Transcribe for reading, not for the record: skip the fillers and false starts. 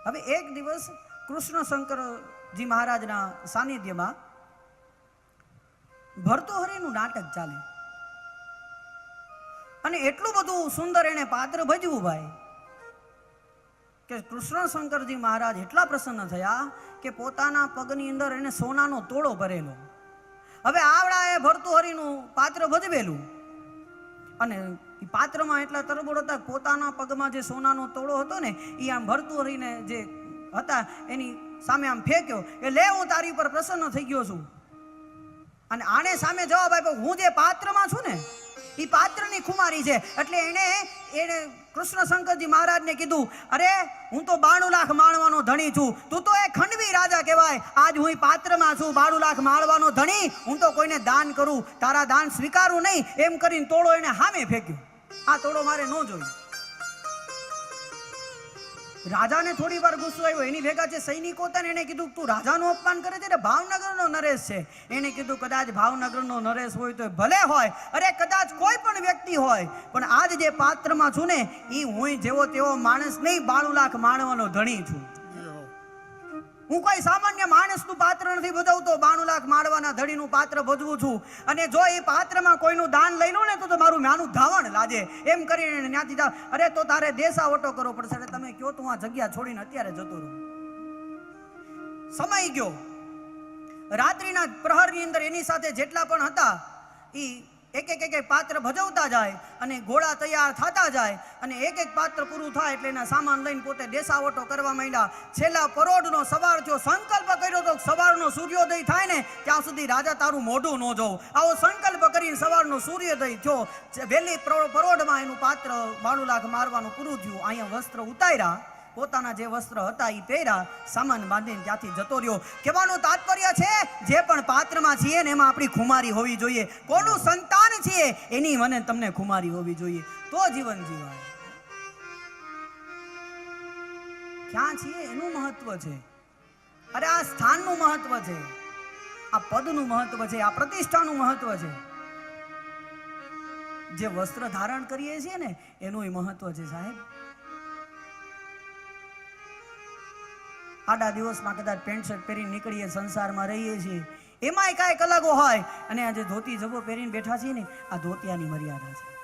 હવે એક દિવસ કૃષ્ણ શંકરજી મહારાજના સાનિધ્યમાં ભર્તૃહરિનું નાટક ચાલે અને એટલું બધું સુંદર એને પાત્ર ભજવું ભાઈ કે કૃષ્ણ શંકરજી મહારાજ એટલા પ્રસન્ન થયા કે પોતાના પગની અંદર એને સોનાનો તોળો ભરેલો. હવે આવડાએ ભર્તૃહરિનું પાત્ર ભજવેલું અને એ પાત્રમાં એટલા તરબોળ હતા, પોતાના પગમાં જે સોનાનો તોળો હતો ને એ આમ ભર્તૃહરિને જે હતા એની સામે આમ ફેંક્યો કે લે હું તારી ઉપર પ્રસન્ન થઈ ગયો છું. અને આને સામે જવાબ આપ્યો હું જે પાત્રમાં છું ને એ પાત્રની ખુમારી છે. એટલે એને કૃષ્ણ શંકરજી મહારાજને કીધું, અરે હું તો 92 લાખ માળવાનો ધણી છું, તું તો એ ખંડવી રાજા કહેવાય. આજ હું પાત્રમાં છું, 92 લાખ માળવાનો ધણી, હું તો કોઈને દાન કરું, તારા દાન સ્વીકારું નહીં. એમ કરીને તોડો એને સામે ફેંક્યો. આ તોડો મારે ન જોયું. રાજાને થોડી વાર ગુસ્સો આવ્યો. એની ભેગા જે સૈનિકો હતા ને એને કીધું તું રાજાનું અપમાન કરે છે ને, ભાવનગરનો નરેશ છે. એને કીધું કદાચ ભાવનગરનો નરેશ હોય તો ભલે હોય, અરે કદાચ કોઈ પણ વ્યક્તિ હોય, પણ આજ જે પાત્રમાં છું ને એ હું જેવો તેવો માણસ નહીં, 92 લાખ માણવાનો ધણી છું. હું કોઈ સામાન્ય માણસનું પાત્ર નથી ભજવતો, 92 લાખ માળવાના ધણીનું પાત્ર ભજવું છું. અને જો એ પાત્રમાં કોઈનું દાન લઈ લઉં ને તો મારું નાનું ધાવણ લાજે. એમ કરીને ત્યાંથી જાવ. અરે તો તારે દેસાવટો કરવો પડશે. એટલે તમે કયો તું આ જગ્યા છોડીને અત્યારે જતો રહું. સમય ગયો. રાત્રિના પ્રહરની અંદર એની સાથે જેટલા પણ હતા એ એક પાત્ર ભજવતા જાય અને ઘોડા તૈયાર થતા જાય અને એક પાત્ર પૂરું થાય એટલે એના સામાન લઈને પોતે દેસાવટો કરવા માંડ્યા. છેલ્લા પરોઢનો સવાર થયો. સંકલ્પ કર્યો તો સવારનો સૂર્યોદય થાય ને ત્યાં સુધી રાજા તારું મોઢું ન જોઉં. આવો સંકલ્પ કરીને સવારનો સૂર્યોદય થયો. વહેલી પરોઢમાં એનું પાત્ર 92 લાખ મારવાનું પૂરું થયું. અહીંયા વસ્ત્ર ઉતાર્યા, પોતાના જે વસ્ત્ર હતા એ પહેર્યા, સામાન બાંધીને ત્યાંથી જતો રહ્યો. કહેવાનું તાત્પર્ય છે જે પણ પાત્રમાં છીએ ને એમાં આપણી ખુમારી હોવી જોઈએ. કોનું સંતાન છીએ એની મને તમને ખુમારી હોવી જોઈએ, તો જીવન જીવાય. ક્યાં છીએ એનું મહત્વ છે. અરે આ સ્થાનનું મહત્વ છે, આ પદનું મહત્વ છે, આ પ્રતિષ્ઠાનું મહત્વ છે. જે વસ્ત્ર ધારણ કરીએ છીએ ને એનું મહત્વ છે સાહેબ. આડા દિવસમાં કદાચ પેન્ટ શર્ટ પહેરીને નીકળીએ, સંસારમાં રહીએ છીએ, એમાંય કાંઈક અલગ હોય. અને આ જે ધોતી જબો પહેરીને બેઠા છીએ ને આ ધોતિયાની મર્યાદા છે.